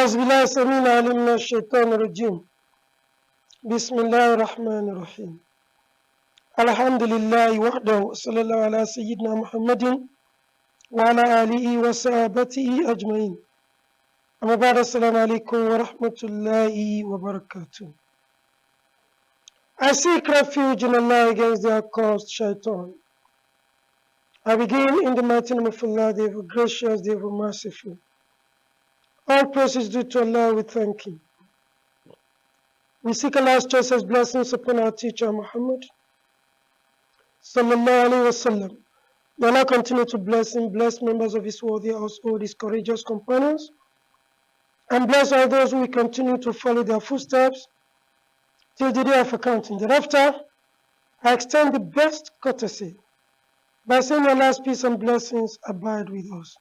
أعوذ بالله السميع العليم من الشيطان الرجيم. بسم الله الرحمن الرحيم. الحمد لله وحده وصلى الله على سيدنا محمد وعلى آله وصحبه أجمعين. أما بعد السلام عليكم ورحمة الله وبركاته. I seek refuge in Allah against the accursed shaitan. I begin in the mighty name of Allah, the ever gracious, the ever merciful. All praise is due to Allah, we thank Him. We seek Allah's choicest blessings upon our teacher Muhammad Sallallahu Alaihi Wasallam. May Allah continue to bless him, bless members of his worthy household, his courageous companions, and bless all those who will continue to follow their footsteps till the day of accounting. Thereafter, I extend the best courtesy by saying Allah's peace and blessings abide with us.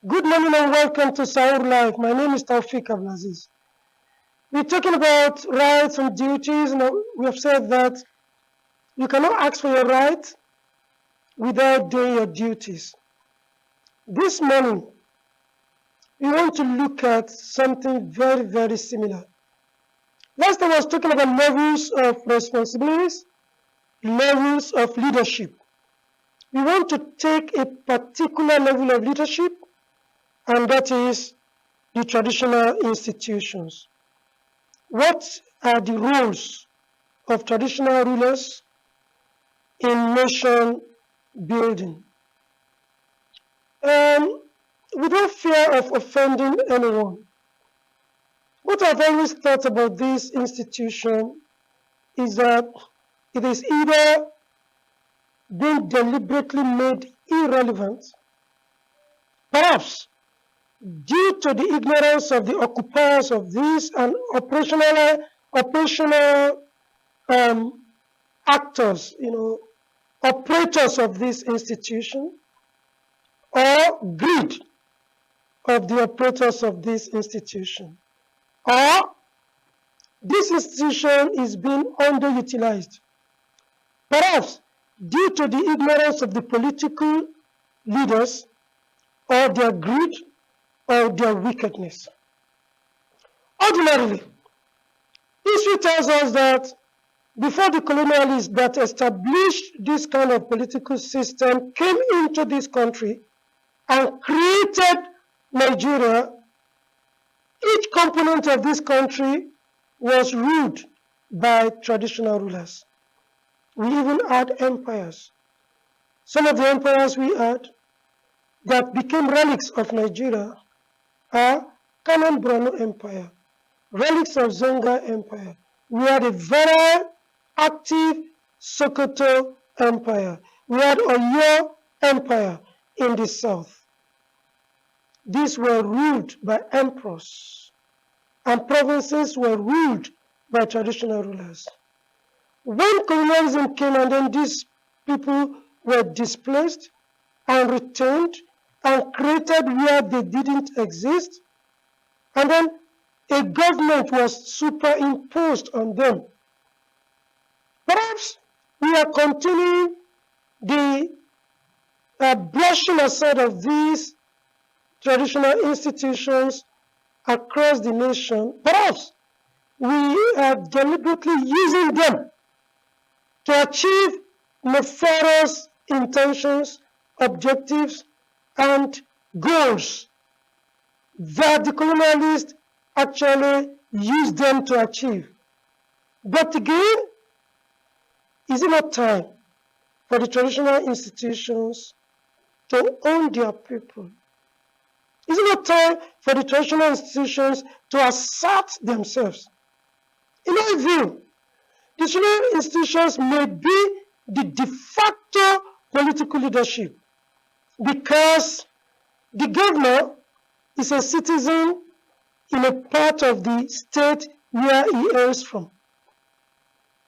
Good morning and welcome to Sahur Life. My name is Tawfiq Abdulaziz. We're talking about rights and duties, and we have said that you cannot ask for your right without doing your duties. This morning, we want to look at something very, very similar. Last time I was talking about levels of responsibilities, levels of leadership. We want to take a particular level of leadership, and that is the traditional institutions. What are the roles of traditional rulers in nation building? Without fear of offending anyone, what I've always thought about this institution is that it is either being deliberately made irrelevant, perhaps due to the ignorance of the occupiers of this and operational actors, operators of this institution, or greed of the operators of this institution, or this institution is being underutilized, perhaps due to the ignorance of the political leaders, or their greed, or their wickedness. Ordinarily, history tells us that before the colonialists that established this kind of political system came into this country and created Nigeria, each component of this country was ruled by traditional rulers. We even had empires. Some of the empires we had that became relics of Nigeria are Kanem Borno Empire, relics of Zonga Empire. We had a very active Sokoto Empire. We had Oyo Empire in the south. These were ruled by emperors, and provinces were ruled by traditional rulers. When colonialism came and then these people were displaced and retained and created where they didn't exist, and then a government was superimposed on them. Perhaps we are continuing the brushing aside of these traditional institutions across the nation. Perhaps we are deliberately using them to achieve nefarious intentions, objectives, and goals that the colonialists actually used them to achieve. But again, is it not time for the traditional institutions to own their people? Is it not time for the traditional institutions to assert themselves? In my view, the traditional institutions may be the de facto political leadership, because the governor is a citizen in a part of the state where he hails from.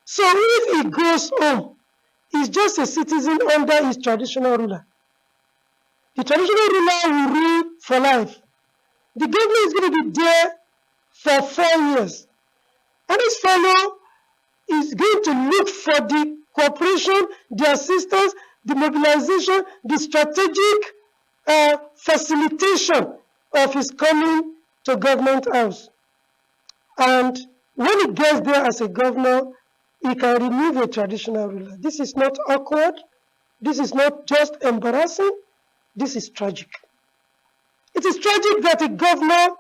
So if he goes home, he's just a citizen under his traditional ruler. The traditional ruler will rule for life. The governor is going to be there for 4 years. And this fellow is going to look for the cooperation, the assistance, the mobilization, the strategic facilitation of his coming to government house. And when he gets there as a governor, he can remove a traditional ruler. This is not awkward. This is not just embarrassing. This is tragic. It is tragic that a governor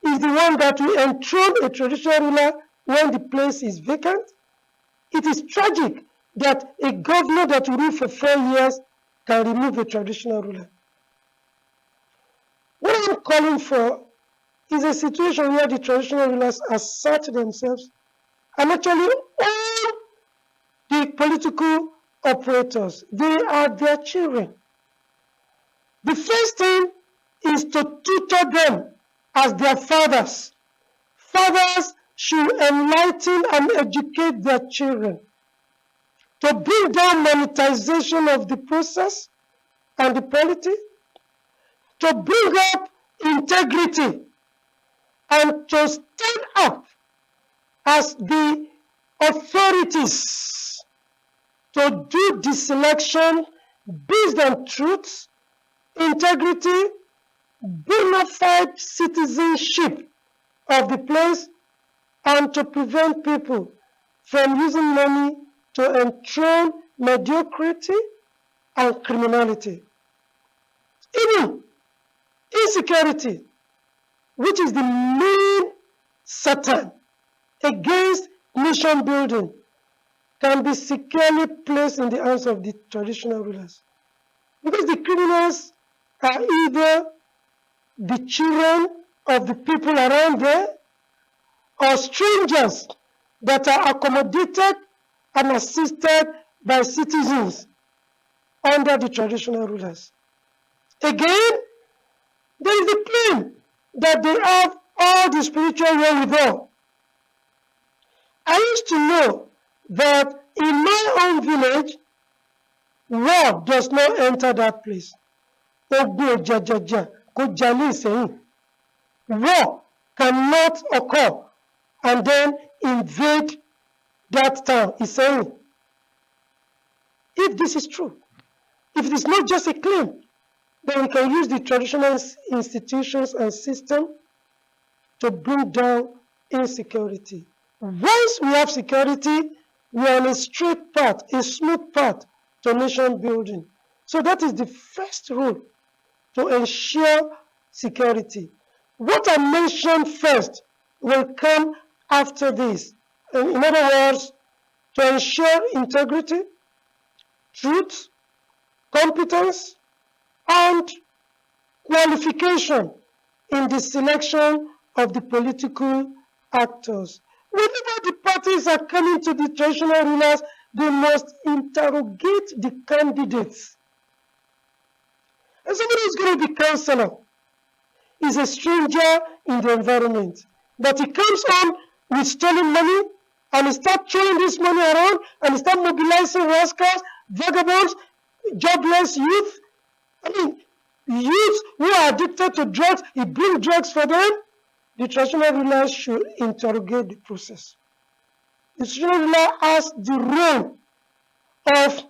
is the one that will enthrone a traditional ruler when the place is vacant. It is tragic that a governor that will rule for 4 years can remove a traditional ruler. What I'm calling for is a situation where the traditional rulers assert themselves and actually own the political operators. They are their children. The first thing is to tutor them as their fathers. Fathers should enlighten and educate their children to bring down monetization of the process and the polity, to bring up integrity, and to stand up as the authorities to do the selection based on truth, integrity, bona fide citizenship of the place, and to prevent people from using money to enthrone mediocrity and criminality. Even insecurity, which is the main Satan against nation building, can be securely placed in the hands of the traditional rulers. Because the criminals are either the children of the people around there or strangers that are accommodated and assisted by citizens under the traditional rulers. Again, there is the claim that they have all the spiritual wherewithal. I used to know that in my own village, war does not enter that place. War cannot occur and then invade that town, Iseyin. If this is true, if it is not just a claim, then we can use the traditional institutions and system to bring down insecurity. Once we have security, we are on a straight path, a smooth path to nation building. So that is the first rule to ensure security. What I mentioned first will come after this. In other words, to ensure integrity, truth, competence, and qualification in the selection of the political actors. Whenever the parties are coming to the traditional rulers, they must interrogate the candidates. And somebody who's going to be councillor is a stranger in the environment. But he comes on with stolen money and he starts throwing this money around and he starts mobilizing rascals, vagabonds, jobless youth. I mean, youths who are addicted to drugs, he brings drugs for them. The traditional ruler should interrogate the process. The traditional ruler has the role of,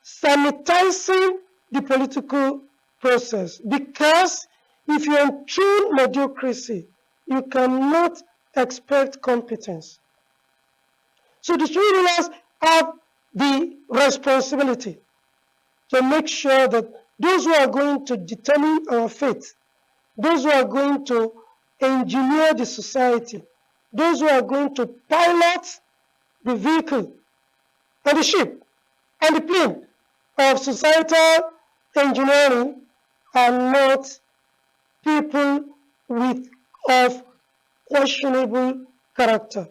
sanitizing the political process. Because if you enthrone mediocrity, you cannot expect competence. So the traditional rulers have the responsibility to make sure that those who are going to determine our fate, those who are going to engineer the society, those who are going to pilot the vehicle and the ship and the plane of societal engineering are not people of questionable character.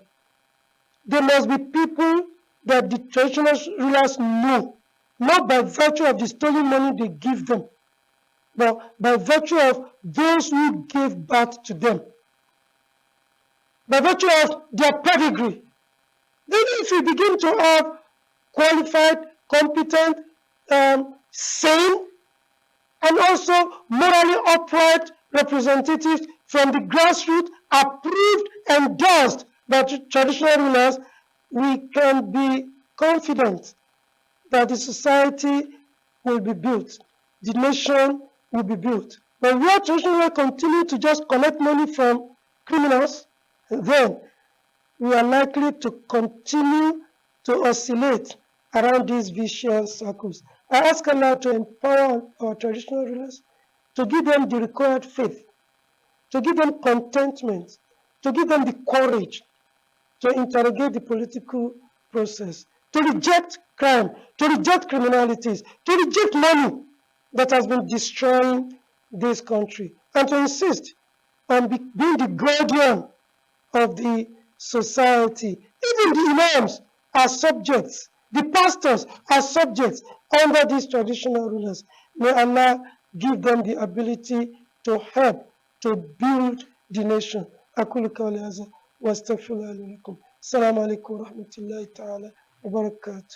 They must be people that the traditional rulers know, not by virtue of the stolen money they give them, but by virtue of those who gave birth to them, by virtue of their pedigree. Then if we begin to have qualified, competent, sane, and also morally upright representatives from the grassroots, approved, endorsed by traditional rulers, we can be confident that the society will be built, the nation will be built. But where traditional rulers continue to just collect money from criminals, then we are likely to continue to oscillate around these vicious circles. I ask Allah to empower our traditional rulers, to give them the required faith, to give them contentment, to give them the courage to interrogate the political process, to reject crime, to reject criminalities, to reject money that has been destroying this country, and to insist on being the guardian of the society. Even the imams are subjects, the pastors are subjects under these traditional rulers. May Allah give them the ability to help to build the nation. أقول قولي هذا وأستغفر الله لي ولكم. السلام عليكم ورحمة الله تعالى وبركاته.